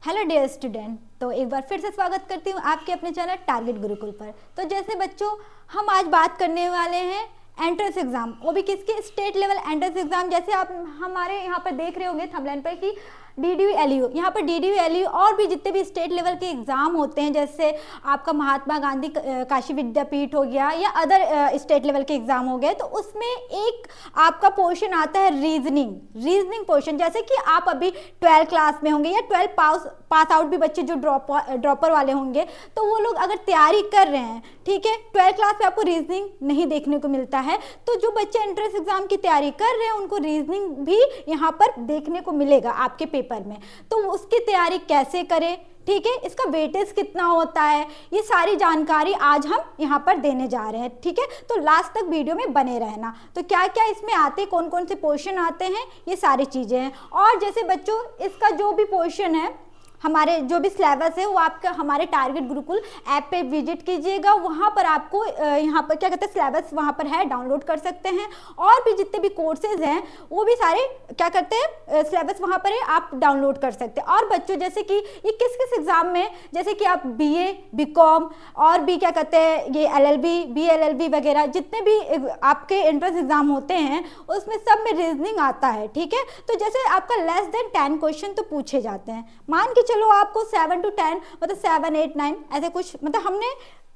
Hello dear student, तो एक बार फिर से स्वागत करती हूँ आपके अपने चैनल टारगेट गुरुकुल पर। तो जैसे बच्चों, हम आज बात करने वाले हैं एंट्रेंस एग्जाम, वो भी किसके, स्टेट लेवल एंट्रेंस एग्जाम। जैसे आप हमारे यहाँ पर देख रहे होंगे थंबनेल पर कि DDU-LU, यहाँ पर DDU-LU और भी जितने भी स्टेट लेवल के एग्जाम होते हैं, जैसे आपका महात्मा गांधी काशी विद्यापीठ हो गया या अदर स्टेट लेवल के एग्जाम हो गए, तो उसमें एक आपका पोर्शन आता है रीजनिंग पोर्शन। जैसे कि आप अभी 12th क्लास में होंगे या 12 पास आउट भी बच्चे जो ड्रॉपर वाले होंगे, तो वो लोग अगर तैयारी कर रहे हैं, ठीक है, 12th क्लास में आपको रीजनिंग नहीं देखने को मिलता है, तो जो बच्चे एंट्रेंस एग्जाम की तैयारी कर रहे हैं उनको रीजनिंग भी यहाँ पर देखने को मिलेगा आपके पेपर में। तो उसकी तैयारी कैसे करें, ठीक है, इसका वेटेज कितना होता है, ये सारी जानकारी आज हम यहाँ पर देने जा रहे हैं, ठीक है। तो लास्ट तक वीडियो में बने रहना। तो क्या क्या इसमें आते, कौन कौन से पोर्शन आते हैं, ये सारी चीज़ें हैं। और जैसे बच्चों, इसका जो भी पोर्शन है, हमारे जो भी सिलेबस है, वो आपका हमारे टारगेट गुरुकुल ऐप पे विजिट कीजिएगा। वहाँ पर आपको यहाँ पर क्या कहते हैं, सिलेबस वहाँ पर है, डाउनलोड कर सकते हैं। और भी जितने भी कोर्सेज हैं वो भी सारे क्या करते हैं, सिलेबस वहाँ पर है, आप डाउनलोड कर सकते हैं। और बच्चों, जैसे कि ये किस किस एग्जाम में, जैसे कि आप BA BCom और भी क्या कहते हैं, ये LLB BLLB वगैरह जितने भी आपके एंट्रेंस एग्जाम होते हैं, उसमें सब में रीजनिंग आता है, ठीक है। तो जैसे आपका लेस देन 10 क्वेश्चन तो पूछे जाते हैं। मान के चलो आपको 7 to 10, मतलब 7 8 9 ऐसे कुछ, मतलब हमने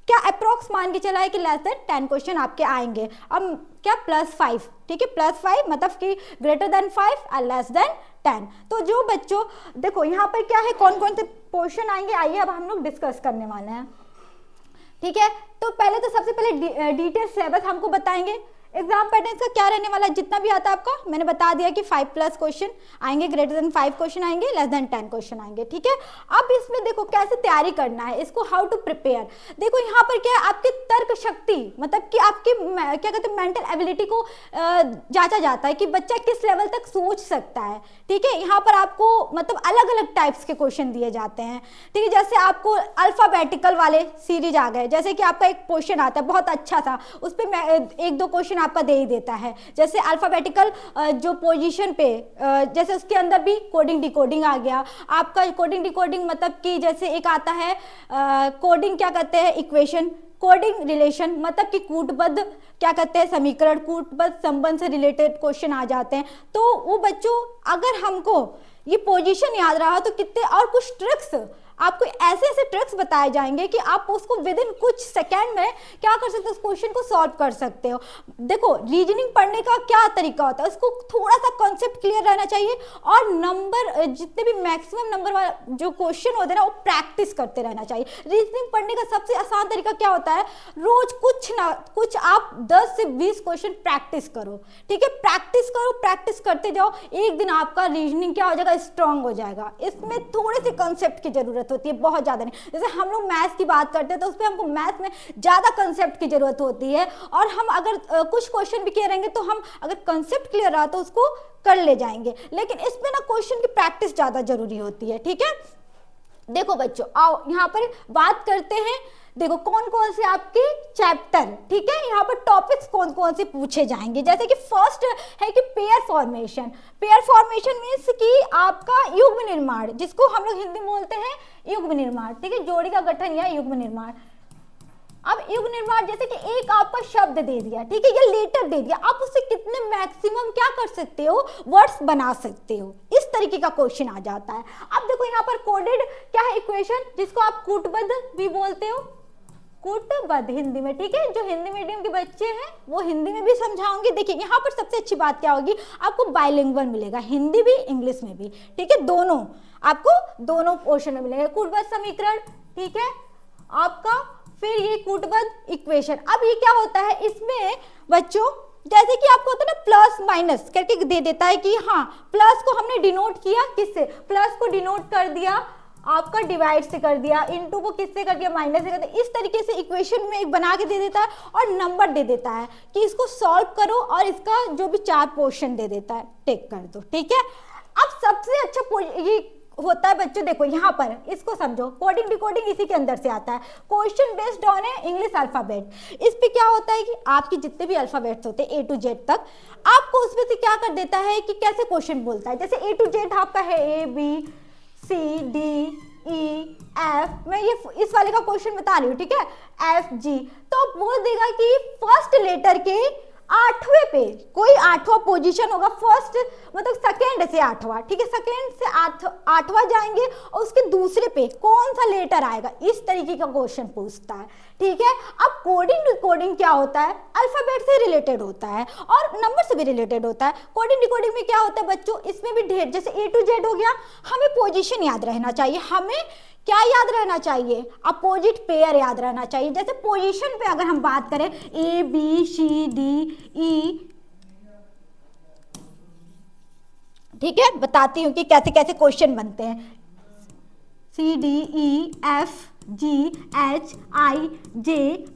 क्या अप्रोक्स मान के चला है कि लेस देन 10 क्वेश्चन आपके आएंगे। अब क्या +5, ठीक है, +5 मतलब कि ग्रेटर देन 5 और लेस देन 10। तो जो बच्चों देखो यहाँ पर क्या है, कौन कौन से पोर्शन आएंगे, आइए अब हम लोग डिस्कस करने वाले हैं, ठीक है। तो पहले तो सबसे पहले डिटेल सिलेबस हमको बताएंगे। एग्जाम पैटर्न का क्या रहने वाला है, जितना भी आता है आपका मैंने बता दिया कि 5+ क्वेश्चन आएंगे, ग्रेटर देन 5 क्वेश्चन आएंगे, लेस देन 10 क्वेश्चन आएंगे, ठीक है। अब इसमें देखो कैसे तैयारी करना है, इसको हाउ टू प्रिपेयर। देखो यहाँ पर क्या है, आपकी तर्क शक्ति, मतलब कि आपकी क्या कहते हैं, मेंटल एबिलिटी को जांचा जाता है कि बच्चा किस लेवल तक सोच सकता है, ठीक है। यहाँ पर आपको मतलब अलग अलग टाइप्स के क्वेश्चन दिए जाते हैं, ठीक है। जैसे आपको अल्फाबेटिकल वाले सीरीज आ गए, जैसे कि आपका एक क्वेश्चन आता है बहुत अच्छा सा, उस पर 1-2 क्वेश्चन आपका दे ही देता है। जैसे अल्फाबेटिकल जो पोजीशन पे, जैसे उसके अंदर भी कोडिंग डिकोडिंग आ गया आपका। कोडिंग डिकोडिंग मतलब कि जैसे एक आता है कोडिंग क्या कहते हैं, इक्वेशन, कोडिंग रिलेशन मतलब कि कूटबद्ध क्या कहते हैं, समीकरण, कूटबद्ध संबंध से रिलेटेड क्वेश्चन आ जाते हैं। तो वो बच्चों, अगर हमको ये पोजीशन याद रहा तो कितने, और कुछ ट्रिक्स आपको ऐसे ऐसे ट्रिक्स बताए जाएंगे कि आप उसको विद इन कुछ सेकंड में क्या कर सकते हो, उस क्वेश्चन को सॉल्व कर सकते हो। देखो रीजनिंग पढ़ने का क्या तरीका होता है, उसको थोड़ा सा कॉन्सेप्ट क्लियर रहना चाहिए, और नंबर जितने भी मैक्सिमम नंबर वाला जो क्वेश्चन होते हैं ना, वो प्रैक्टिस करते रहना चाहिए। रीजनिंग पढ़ने का सबसे आसान तरीका क्या होता है, रोज कुछ ना कुछ आप 10 से 20 क्वेश्चन प्रैक्टिस करो, ठीक है। प्रैक्टिस करो, प्रैक्टिस करते जाओ, एक दिन आपका रीजनिंग क्या हो जाएगा, स्ट्रांग हो जाएगा। इसमें थोड़े से कंसेप्ट की जरूरत होती है, बहुत ज्यादा नहीं। जैसे हम लोग मैथ्स की बात करते हैं तो उसमें हमको मैथ्स में ज्यादा कंसेप्ट की जरूरत होती है, और हम अगर कुछ क्वेश्चन भी किए रहेंगे तो हम अगर कंसेप्ट क्लियर रहा तो उसको कर ले जाएंगे, लेकिन इसमें ना क्वेश्चन की प्रैक्टिस ज्यादा जरूरी होती है, ठीक है। देखो बच्चों, आओ यहाँ पर बात करते हैं। देखो कौन कौन से आपके चैप्टर, ठीक है, यहाँ पर टॉपिक्स कौन कौन से पूछे जाएंगे। जैसे कि फर्स्ट है कि pair formation. Pair formation means कि आपका युग्म निर्माण, जिसको हम लोग हिंदी में बोलते हैं युग्म निर्माण, ठीक है, जोड़ी का गठन या युग्म निर्माण। अब युग्म निर्माण, जैसे कि एक आपका शब्द दे दिया, ठीक है, या लेटर दे दिया, आप उससे कितने मैक्सिमम क्या कर सकते हो, वर्ड्स बना सकते हो, इस तरीके का क्वेश्चन आ जाता है। अब देखो यहाँ पर कोडेड क्या है, इक्वेशन, जिसको आप कूटबद्ध भी बोलते हो, कूटबद्ध हिंदी में, ठीक है। जो हिंदी मीडियम के बच्चे हैं वो हिंदी में भी समझाऊंगी। देखिए यहाँ पर सबसे अच्छी बात क्या होगी, आपको बाइलिंगुअल मिलेगा, हिंदी भी इंग्लिश में भी, ठीक है, दोनों आपको दोनों पोर्शन में मिलेगा। कूटबद्ध समीकरण, ठीक है आपका, फिर ये कूटबद्ध इक्वेशन। अब ये क्या होता है इसमें बच्चों, जैसे कि आपको होता है ना प्लस माइनस करके दे देता है कि हाँ, प्लस को हमने डिनोट किया किससे, प्लस को डिनोट कर दिया आपका डिवाइड से कर दिया, इनटू को किससे कर दिया, माइनस से कर दिया। इस तरीके से इक्वेशन में एक बना के दे देता है और नंबर दे देता है कि इसको सॉल्व करो, और इसका जो भी 4 पोर्शन दे देता है, टेक कर दो, ठीक है। अब सबसे अच्छा ये होता है बच्चों, देखो यहाँ पर इसको समझो, कोडिंग डिकोडिंग इसी के अंदर से आता है। क्वेश्चन बेस्ड ऑन है इंग्लिश अल्फाबेट। इस पे क्या होता है कि आपकी जितने भी अल्फाबेट्स होते हैं A to Z तक, आपको उसमें से क्या कर देता है कि कैसे क्वेश्चन बोलता है। जैसे A to Z आपका है A B C D E F, मैं ये इस वाले का क्वेश्चन बता रही हूँ, ठीक है, एफ जी, तो बोल देगा कि फर्स्ट लेटर के 8वें पे कोई 8वां पोजीशन होगा, फर्स्ट मतलब सेकेंड से 8वां, ठीक है, सेकेंड से 8वां जाएंगे और उसके दूसरे पे कौन सा लेटर आएगा, इस तरीके का क्वेश्चन पूछता है, ठीक है। अब कोडिंग डिकोडिंग क्या होता है, अल्फाबेट से रिलेटेड होता है और नंबर से भी रिलेटेड होता है। कोडिंग डिकोडिंग में क्या होता है बच्चों, इसमें भी ढेर, जैसे A to Z हो गया, हमें पोजीशन याद रहना चाहिए, हमें क्या याद रहना चाहिए, अपोजिट पेयर याद रहना चाहिए। जैसे पोजीशन पे अगर हम बात करें A B C D E, ठीक है, बताती हूँ कि कैसे कैसे क्वेश्चन बनते हैं, C D E F G H I J।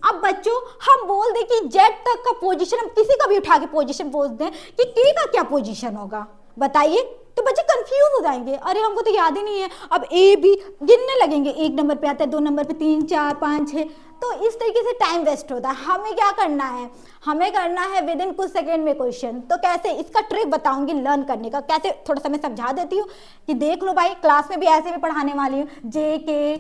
अब बच्चों हम बोल दें कि Z तक का पोजीशन, हम किसी का भी उठा के पोजीशन बोल दें कि K का क्या पोजीशन होगा, बताइए, तो बच्चे कंफ्यूज हो जाएंगे, अरे हमको तो याद ही नहीं है। अब ए बी गिनने लगेंगे, 1 नंबर पे आता है, 2 नंबर पे, 3 4 5 6, तो इस तरीके से टाइम वेस्ट होता है। हमें क्या करना है, हमें करना है विद इन कुछ सेकेंड में क्वेश्चन। तो कैसे, इसका ट्रिक बताऊंगी लर्न करने का, कैसे थोड़ा सा मैं समझा देती हूँ कि देख लो भाई, क्लास में भी ऐसे भी पढ़ाने वाली हूँ। JKLMNOP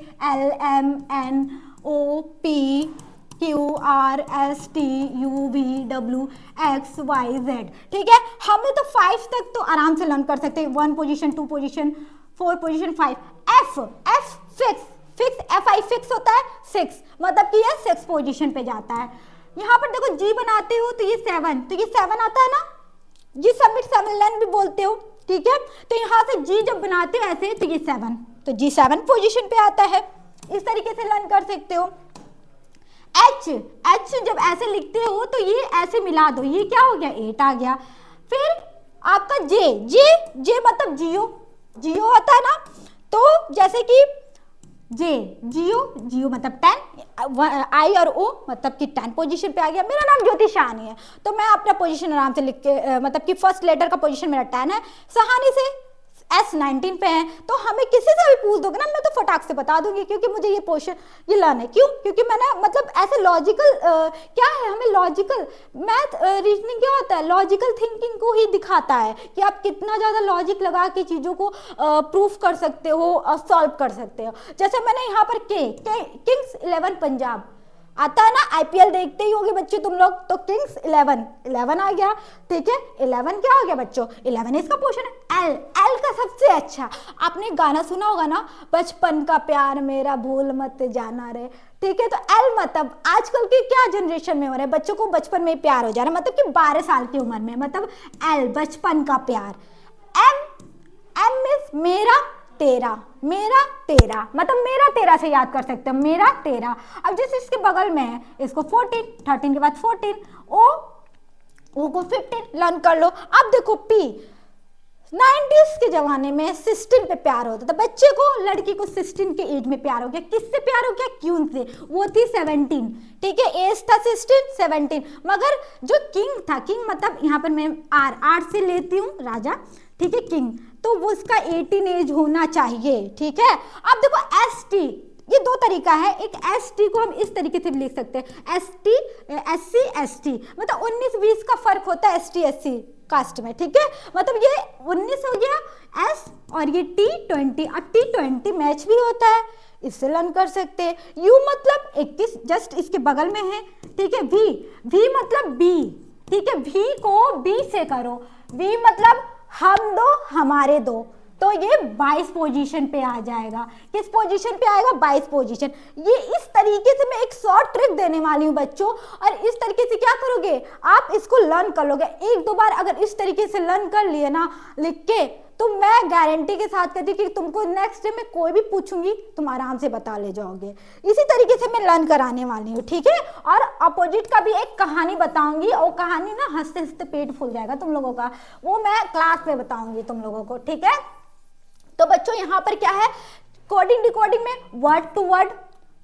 QRSTUVWXYZ, ठीक है, हमें तो 5 तक तो आराम से लर्न कर सकते हैं, 1 position, 2 position, 4 position, 5। F fix, FI fix होता है 6, मतलब कि ये 6 पोजीशन पे जाता है। यहाँ पर देखो G बनाते हो तो ये 7, तो ये 7 आता है ना, G सबमिट 7 लेन भी बोलते हो, ठीक है, तो यहाँ से G जब बनाते हो ऐसे तो ये 7, तो G 7 पोजीशन पे आता है, इस तरीके से लर्न कर सकते हो। H जब ऐसे लिखते हो तो ये ऐसे मिला दो, ये क्या हो गया, 8 आ गया। फिर आपका J मतलब जियो होता है ना, तो जैसे कि जियो मतलब 10, I और O मतलब कि 10 पोजीशन पे आ गया। मेरा नाम ज्योति शानी है, तो मैं अपना पोजीशन आराम से लिख के, मतलब कि फर्स्ट लेटर का पोजीशन मेरा 10 है, सहानी से S 19 पे है, तो हमें किसी से भी पूछ दोगे ना, मैं तो फटाक से बता दूंगी, क्योंकि मुझे ये पोर्शन ये लर्न है। क्यों, क्योंकि मैंने मतलब ऐसे लॉजिकल क्या है, हमें लॉजिकल मैथ रीजनिंग क्या होता है, लॉजिकल थिंकिंग को ही दिखाता है कि आप कितना ज़्यादा लॉजिक लगा के चीज़ों को प्रूफ कर सकते हो और सॉल्व कर सकते हो। जैसे मैंने यहाँ पर किंग्स 11 पंजाब आता है ना, IPL देखते ही होगे बच्चे तुम लोग, तो किंग्स 11 आ गया, ठीक है, 11 क्या हो गया बच्चों, 11 इसका पोर्शन है। एल का सबसे अच्छा, आपने गाना सुना होगा ना, बचपन का प्यार मेरा भूल मत जाना रे, ठीक है, तो एल मतलब आजकल की क्या जनरेशन में हो रहा है, बच्चों को बचपन में प्यार हो जा रहा है, मतलब कि 12 साल की उम्र में, मतलब एल बचपन का प्यार। एम मींस मेरा तेरा, मतलब मेरा तेरा से याद कर सकते हो, मेरा तेरा। अब जैसे इसके बगल में है, इसको 14, 13 के बाद 14, ओ को 15 लर्न कर लो। अब देखो P, 90s के जमाने में 16 पे प्यार होता था, बच्चे को, लड़की को 16 के एज में प्यार हो गया, किससे प्यार हो गया, क्यून से, वो थी 17, ठीक है, एज था 16 17, मगर जो किंग था, किंग मतलब यहाँ पर मैं आर से लेती हूँ राजा, ठीक है, किंग, तो वो उसका 18 एज होना चाहिए, ठीक है। अब देखो ST, ये 2 तरीका है, एक ST को हम इस तरीके से भी लिख सकते हैं, SC ST, मतलब 19-20 का फर्क होता है ST SC कास्ट में, ठीक है, मतलब ये 19 हो गया S और ये T20, अब T20 मैच भी होता है, इससे लर्न कर सकते हैं। U मतलब 21 जस्ट इसके बगल में है, ठीक है। V मतलब B, ठीक है, V को B से करो, V मतलब हम दो हमारे दो, तो ये 22 पोजीशन पे आ जाएगा। किस पोजीशन पे आएगा? 22 पोजीशन। ये इस तरीके से मैं एक शॉर्ट ट्रिक देने वाली हूँ बच्चों, और इस तरीके से क्या करोगे आप, इसको लर्न कर लोगे। एक दो बार अगर इस तरीके से लर्न कर लिए ना लिख के, तो मैं गारंटी के साथ कहती हूँ कि तुमको नेक्स्ट डे में कोई भी पूछूंगी तुम आराम से बता ले जाओगे। इसी तरीके से मैं लर्न कराने वाली हूँ, ठीक है। और अपोजिट का भी एक कहानी बताऊंगी, और कहानी ना हंसते हंसते पेट फूल जाएगा तुम लोगों का, वो मैं क्लास में बताऊंगी तुम लोगों को, ठीक है। तो बच्चों यहाँ पर क्या है, कोडिंग डिकोडिंग में वर्ड टू वर्ड,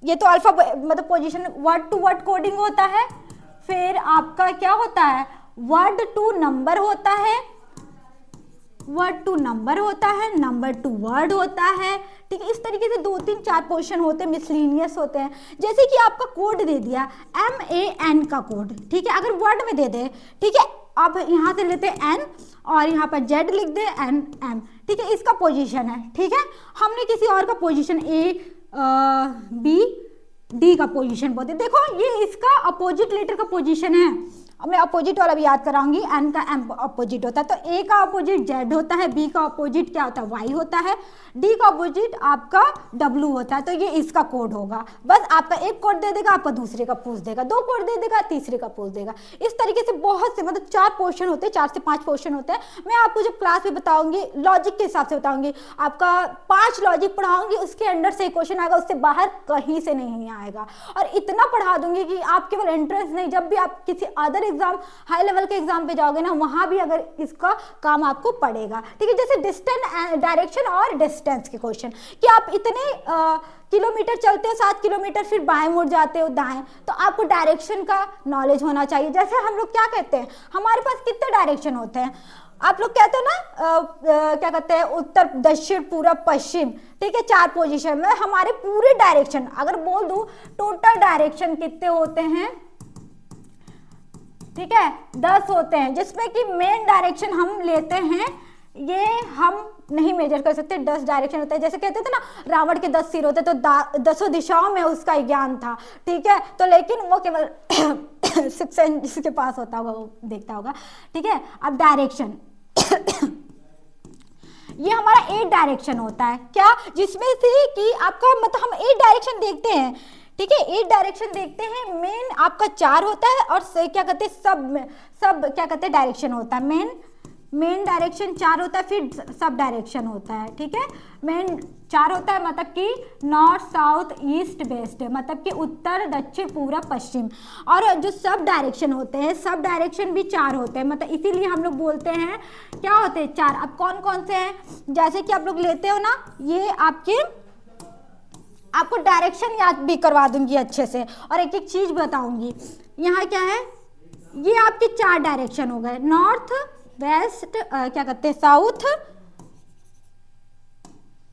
ये तो अल्फा मतलब position, word to word coding होता है। फिर आपका क्या होता है, वर्ड टू नंबर होता है, वर्ड टू नंबर होता है, नंबर टू वर्ड होता है, ठीक है। इस तरीके से 2 3 4 पोर्शन होते हैं, मिसलिनियस होते हैं। जैसे कि आपका कोड दे दिया MAN का कोड, ठीक है, अगर वर्ड में दे दे, ठीक है, अब यहाँ से लेते हैं N और यहाँ पर Z लिख दे NM, ठीक है, इसका पोजीशन है, ठीक है। हमने किसी और का पोजीशन ए बी डी का पोजीशन बोलते, देखो ये इसका अपोजिट लेटर का पोजीशन है। अब मैं अपोजिट वाला भी याद कराऊंगी, एन का एम अपोजिट होता है, तो ए का अपोजिट जेड होता है, बी का अपोजिट क्या होता है वाई होता है, डी का अपोजिट आपका डब्ल्यू होता है। तो ये इसका कोड होगा। बस आपका एक कोड दे देगा, आपका दूसरे का पूछ देगा, दो कोड दे देगा, तीसरे का पूछ देगा। इस तरीके से बहुत से मतलब 4 पोर्शन होते हैं, 4 से 5 पोर्शन होते हैं। मैं आपको जब क्लास में बताऊंगी लॉजिक के हिसाब से बताऊंगी, आपका 5 लॉजिक पढ़ाऊंगी, उसके अंदर से क्वेश्चन आएगा, उससे बाहर कहीं से नहीं आएगा। और इतना पढ़ा दूंगी कि आप केवल एंट्रेंस नहीं, जब भी आप किसी अदर एग्जाम हाई लेवल के एग्जाम पे जाओगे ना, वहां भी अगर इसका काम आपको पड़ेगा, ठीक है। जैसे डिस्टेंस, डायरेक्शन और डिस्टेंस के क्वेश्चन, कि आप इतने किलोमीटर चलते हो 7 किलोमीटर, फिर बाएं मुड़ जाते हो दाएं, तो आपको डायरेक्शन का नॉलेज होना चाहिए। जैसे हम लोग क्या कहते हैं, हमारे पास कितने डायरेक्शन होते हैं, आप लोग कहते हो ना क्या कहते हैं, उत्तर दक्षिण पूरब पश्चिम, ठीक है, 4 पोजीशन में हमारे पूरे डायरेक्शन, अगर बोल दूं टोटल डायरेक्शन कितने होते हैं, ठीक है 10 होते हैं, जिसमें कि मेन डायरेक्शन हम लेते हैं, ये हम नहीं मेजर कर सकते, 10 डायरेक्शन होते हैं। जैसे कहते थे ना रावण के 10 सिर होते, तो 10 दिशाओं में उसका ज्ञान था, ठीक है। तो लेकिन वो केवल 6 सेंस जिसके पास होता होगा वो देखता होगा, ठीक है। अब डायरेक्शन ये हमारा 8 डायरेक्शन होता है, क्या, जिसमें से कि आपका मतलब हम 8 डायरेक्शन देखते हैं, ठीक है, 8 डायरेक्शन देखते हैं। मेन आपका 4 होता है, और से क्या कहते हैं सब क्या कहते हैं डायरेक्शन होता है। मेन डायरेक्शन 4 होता है, फिर सब डायरेक्शन होता है, ठीक है। मेन 4 होता है, मतलब कि नॉर्थ साउथ ईस्ट वेस्ट, मतलब कि उत्तर दक्षिण पूरब पश्चिम। और जो सब डायरेक्शन होते हैं, सब डायरेक्शन भी 4 होते हैं, मतलब इसीलिए हम लोग बोलते हैं क्या होते हैं 4। अब कौन कौन से हैं, जैसे कि आप लोग लेते हो ना, ये आपको डायरेक्शन याद भी करवा दूंगी अच्छे से, और एक एक चीज बताऊंगी। यहाँ क्या है, ये आपके 4 डायरेक्शन हो गए, नॉर्थ वेस्ट क्या कहते हैं साउथ,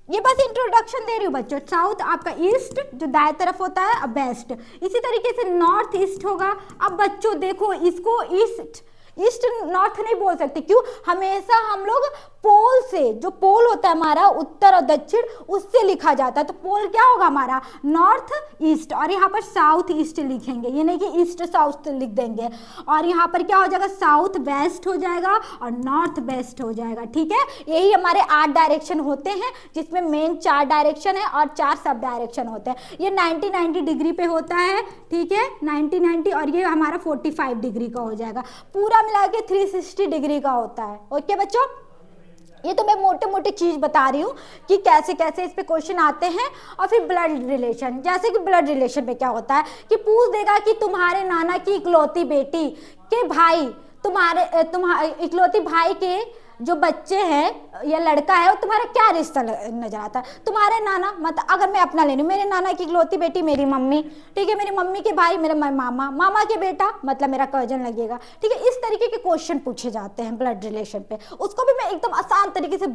ये बस इंट्रोडक्शन दे रही हूँ बच्चों। साउथ आपका ईस्ट जो दाएं तरफ होता है, अब वेस्ट, इसी तरीके से नॉर्थ ईस्ट होगा। अब बच्चों देखो इसको ईस्ट नॉर्थ नहीं बोल सकते, क्यों, हमेशा हम लोग पोल से, जो पोल होता है हमारा उत्तर और दक्षिण, उससे लिखा जाता है। तो पोल क्या होगा हमारा नॉर्थ ईस्ट, और यहाँ पर साउथ ईस्ट लिखेंगे, ये नहीं कि ईस्ट साउथ लिख देंगे। और यहाँ पर क्या हो जाएगा, साउथ वेस्ट हो जाएगा और नॉर्थ वेस्ट हो जाएगा, ठीक है। यही हमारे 8 डायरेक्शन होते हैं, जिसमें मेन 4 डायरेक्शन है और 4 सब डायरेक्शन होते हैं। ये 90 डिग्री पे होता है, ठीक है, 90, और ये हमारा 45 डिग्री का हो जाएगा, पूरा मिला के 360 डिग्री का होता है। ओके बच्चों, ये तो मैं मोटे मोटे चीज बता रही हूँ कि कैसे कैसे इस पे क्वेश्चन आते हैं। और फिर ब्लड रिलेशन, जैसे कि ब्लड रिलेशन में क्या होता है कि पूछ देगा कि तुम्हारे नाना की इकलौती बेटी के भाई, तुम्हारे इकलौती भाई के जो बच्चे हैं या लड़का है, वो तुम्हारा क्या रिश्ता नजर आता है। तुम्हारे नाना, मतलब अगर मैं अपना ले लूँ, मेरे नाना की इकलौती बेटी मेरी मम्मी, ठीक है, मेरी मम्मी के भाई मेरा मामा, मामा के बेटा मतलब मेरा कजन लगेगा, ठीक है। इस तरीके के क्वेश्चन पूछे जाते हैं ब्लड रिलेशन पे। उसको भी मैं एकदम आसान तरीके से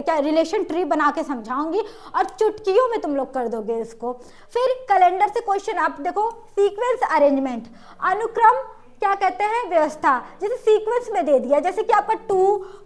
क्या रिलेशन ट्री बना के समझाऊंगी, और चुटकियों में तुम लोग कर दोगे इसको। फिर कैलेंडर से क्वेश्चन, आप देखो सीक्वेंस अरेंजमेंट, अनुक्रम क्या कहते हैं व्यवस्था, जैसे सीक्वेंस में दे दिया, जैसे कि आपका 2,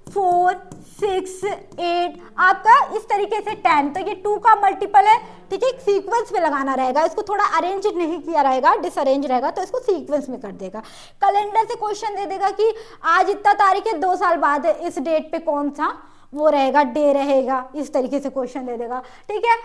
4, 6, 8, आपका इस तरीके से 10, तो ये 2 का मल्टीपल है, ठीक है, सीक्वेंस में लगाना रहेगा, इसको थोड़ा अरेंज नहीं किया रहेगा, डिसअरेंज रहेगा, तो इसको सीक्वेंस में कर देगा। कैलेंडर से क्वेश्चन दे देगा कि आज इतना तारीख है, 2 साल बाद इस डेट पे कौन सा वो रहेगा, डे रहेगा, इस तरीके से क्वेश्चन दे देगा, ठीक है।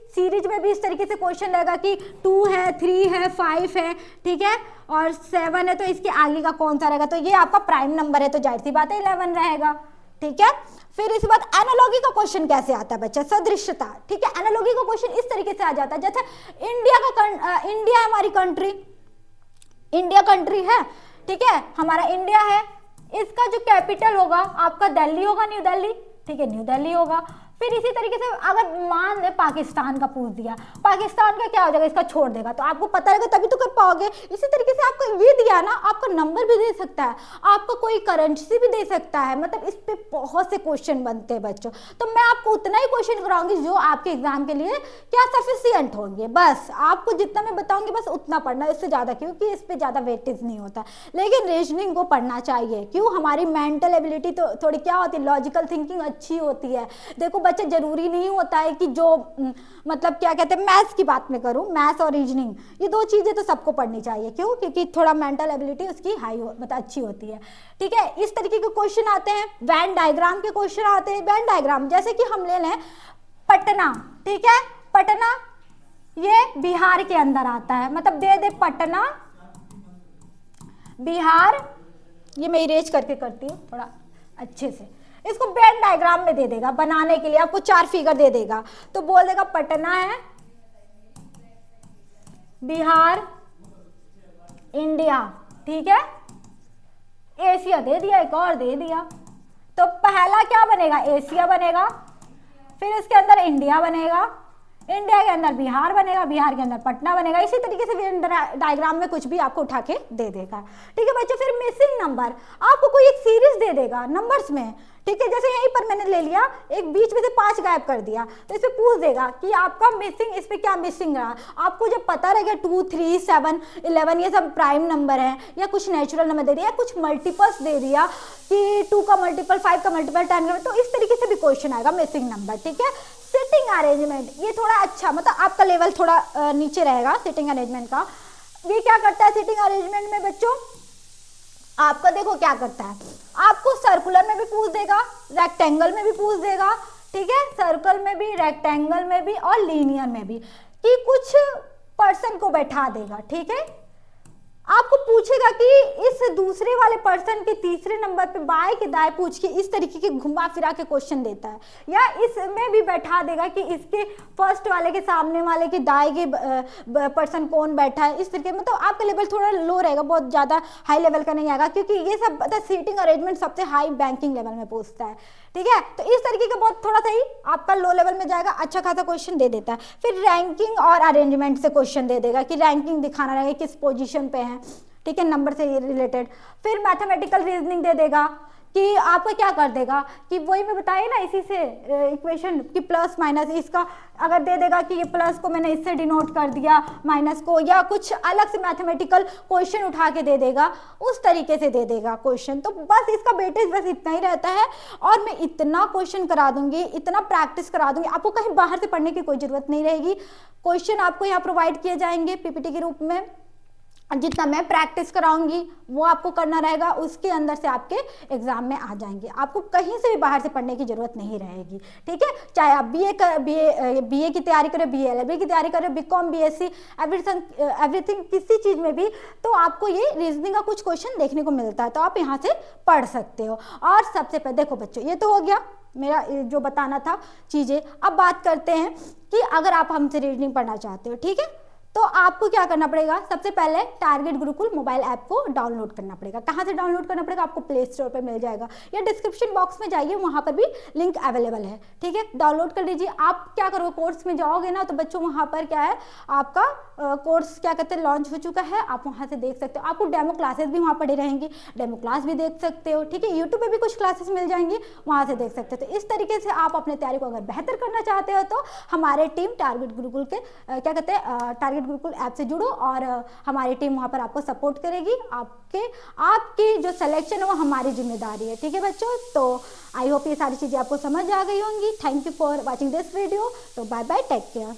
सीरीज में भी इस तरीके से क्वेश्चन रहेगा कि 2 है, 3 है, 5 है, ठीक है, और 7 है, तो इसके आगे का कौन सा रहेगा, तो ये आपका प्राइम नंबर है, तो जाहिर सी बात है 11 रहेगा, ठीक है। फिर इसके बाद एनालॉगी का क्वेश्चन कैसे आता है बच्चा, सदृश्यता, ठीक है। एनालॉगी का क्वेश्चन इस तरीके से आ जाता है, जैसे इंडिया हमारी कंट्री, इंडिया कंट्री है, ठीक है, हमारा इंडिया है, इसका जो कैपिटल होगा आपका दिल्ली होगा, न्यू दिल्ली, ठीक है, न्यू दिल्ली होगा। फिर इसी तरीके से अगर मान ले पाकिस्तान का पूछ दिया, पाकिस्तान का क्या हो जाएगा, इसका छोड़ देगा, तो आपको पता रहेगा तभी तो कर पाओगे। इसी तरीके से आपको ये दिया ना, आपका नंबर भी दे सकता है, आपको कोई करेंसी भी दे सकता है, मतलब इस पे बहुत से क्वेश्चन बनते हैं बच्चों। तो मैं आपको उतना ही क्वेश्चन कराऊंगी जो आपके एग्जाम के लिए क्या सफिशियंट होंगे, बस आपको जितना मैं बताऊंगी बस उतना पढ़ना, इससे ज्यादा, क्योंकि इस पे ज्यादा वेटेज नहीं होता। लेकिन रीजनिंग को पढ़ना चाहिए, क्यों, हमारी मेंटल एबिलिटी तो थोड़ी क्या होती है, लॉजिकल थिंकिंग अच्छी होती है। देखो बच्चे, जरूरी नहीं होता है कि जो मतलब क्या कहते हैं, मैथ्स की बात में करूं, मैथ्स और रीजनिंग ये दो चीजें तो सबको पढ़नी चाहिए, क्यों, क्योंकि थोड़ा मेंटल एबिलिटी उसकी मतलब अच्छी होती है। ठीक है, इस तरीके के क्वेश्चन आते हैं, वेन डायग्राम के क्वेश्चन आते हैं। वेन डायग्राम जैसे कि हम ले लें पटना, ठीक है, पटना ये बिहार के अंदर आता है, मतलब दे दे पटना बिहार, ये मैं इरेज करके करती हूँ थोड़ा अच्छे से, इसको वेन डायग्राम में दे देगा बनाने के लिए, आपको 4 फिगर दे देगा, तो बोल देगा पटना है बिहार इंडिया, ठीक है, एशिया दे दिया, एक और दे दिया, तो पहला क्या बनेगा, एशिया बनेगा, फिर इसके अंदर इंडिया बनेगा, इंडिया के अंदर बिहार बनेगा, बिहार के अंदर पटना बनेगा। इसी तरीके से वेन डायग्राम में कुछ भी आपको उठा के दे देगा। ठीक है बच्चों, फिर मिसिंग नंबर, आपको कोई एक सीरीज दे देगा नंबर्स में, ठीक है, जैसे यहीं पर मैंने ले लिया, एक बीच में से 5 गायब कर दिया, तो इस पे पूछ देगा कि आपका मिसिंग, इस पे क्या मिसिंग रहा। आपको जब पता रहेगा 2, 3, 7, 11 ये सब प्राइम नंबर है, या कुछ नेचुरल नंबर दे दिया, कुछ मल्टीपल्स दे दिया कि 2 का मल्टीपल, 5 का मल्टीपल, 10 का, तो इस तरीके से भी क्वेश्चन आएगा मिसिंग नंबर। ठीक है, सिटिंग अरेंजमेंट, ये थोड़ा अच्छा, मतलब आपका लेवल थोड़ा नीचे रहेगा सिटिंग अरेंजमेंट का। ये क्या करता है सिटिंग अरेंजमेंट में बच्चों, आपका देखो क्या करता है, आपको सर्कुलर में भी पूछ देगा, रेक्टेंगल में भी पूछ देगा, ठीक है, सर्कल में भी, रेक्टेंगल में भी और लीनियर में भी, कि कुछ पर्सन को बैठा देगा। ठीक है, आपको पूछेगा कि इस दूसरे वाले पर्सन के तीसरे नंबर पे बाएं के दाएं पूछ के इस तरीके के घुमा फिरा के क्वेश्चन देता है, या इसमें भी बैठा देगा कि इसके फर्स्ट वाले के सामने वाले के दाएं के पर्सन कौन बैठा है, इस तरीके, मतलब आपका लेवल थोड़ा लो रहेगा, बहुत ज़्यादा हाई लेवल का नहीं आएगा, क्योंकि ये सब मतलब सीटिंग अरेंजमेंट सबसे हाई बैंकिंग लेवल में पूछता है। ठीक है, तो इस तरीके का बहुत थोड़ा सा ही आपका लो लेवल में जाएगा, अच्छा खासा क्वेश्चन दे देता है। फिर रैंकिंग और अरेंजमेंट से क्वेश्चन दे देगा कि रैंकिंग दिखाना रहेगा किस पोजीशन पे है, ठीक है, नंबर से रिलेटेड। फिर मैथमेटिकल रीजनिंग दे देगा कि आपको क्या कर देगा कि वही मैं बताइए ना, इसी से इक्वेशन कि प्लस माइनस, इसका अगर दे देगा कि ये प्लस को मैंने इससे डिनोट कर दिया, माइनस को, या कुछ अलग से मैथमेटिकल क्वेश्चन उठा के दे देगा, उस तरीके से दे देगा क्वेश्चन। तो बस इसका वेटेज बस इतना ही रहता है, और मैं इतना क्वेश्चन करा दूंगी, इतना प्रैक्टिस करा दूंगी, आपको कहीं बाहर से पढ़ने की कोई जरूरत नहीं रहेगी। क्वेश्चन आपको यहाँ प्रोवाइड किए जाएंगे पीपीटी के रूप में, जितना मैं प्रैक्टिस कराऊंगी वो आपको करना रहेगा, उसके अंदर से आपके एग्जाम में आ जाएंगे, आपको कहीं से भी बाहर से पढ़ने की जरूरत नहीं रहेगी। ठीक है, चाहे आप बीए की तैयारी करें, बीए एलएलबी की तैयारी करें, बीकॉम, बीएससी, एवरीथिंग, किसी चीज में भी, तो आपको ये रीजनिंग का कुछ क्वेश्चन देखने को मिलता है, तो आप यहाँ से पढ़ सकते हो। और सबसे पहले देखो बच्चों, ये तो हो गया मेरा जो बताना था चीजें। अब बात करते हैं कि अगर आप हमसे रीजनिंग पढ़ना चाहते हो, ठीक है, तो आपको क्या करना पड़ेगा, सबसे पहले टारगेट गुरुकुल मोबाइल ऐप को डाउनलोड करना पड़ेगा। कहाँ से डाउनलोड करना पड़ेगा, आपको प्ले स्टोर पे मिल जाएगा, या डिस्क्रिप्शन बॉक्स में जाइए, वहाँ पर भी लिंक अवेलेबल है। ठीक है, डाउनलोड कर लीजिए। आप क्या करोगे, कोर्स में जाओगे ना, तो बच्चों वहाँ पर क्या है, आपका कोर्स क्या कहते हैं लॉन्च हो चुका है, आप वहाँ से देख सकते हो। आपको डेमो क्लासेस भी वहाँ पढ़े रहेंगी, डेमो क्लास भी देख सकते हो। ठीक है, यूट्यूब पे भी कुछ क्लासेस मिल जाएंगी, वहाँ से देख सकते हो। तो इस तरीके से आप अपने तैयारी को अगर बेहतर करना चाहते हो, तो हमारे टीम टारगेट गुरुकुल के क्या कहते हैं टारगेट गुरुकुल ऐप से जुड़ो, और हमारी टीम वहाँ पर आपको सपोर्ट करेगी। आपकी जो सिलेक्शन है वो हमारी जिम्मेदारी है। ठीक है बच्चों, तो आई होप ये सारी चीज़ें आपको समझ आ गई होंगी। Thank you for watching this video. तो बाय बाय, टेक केयर।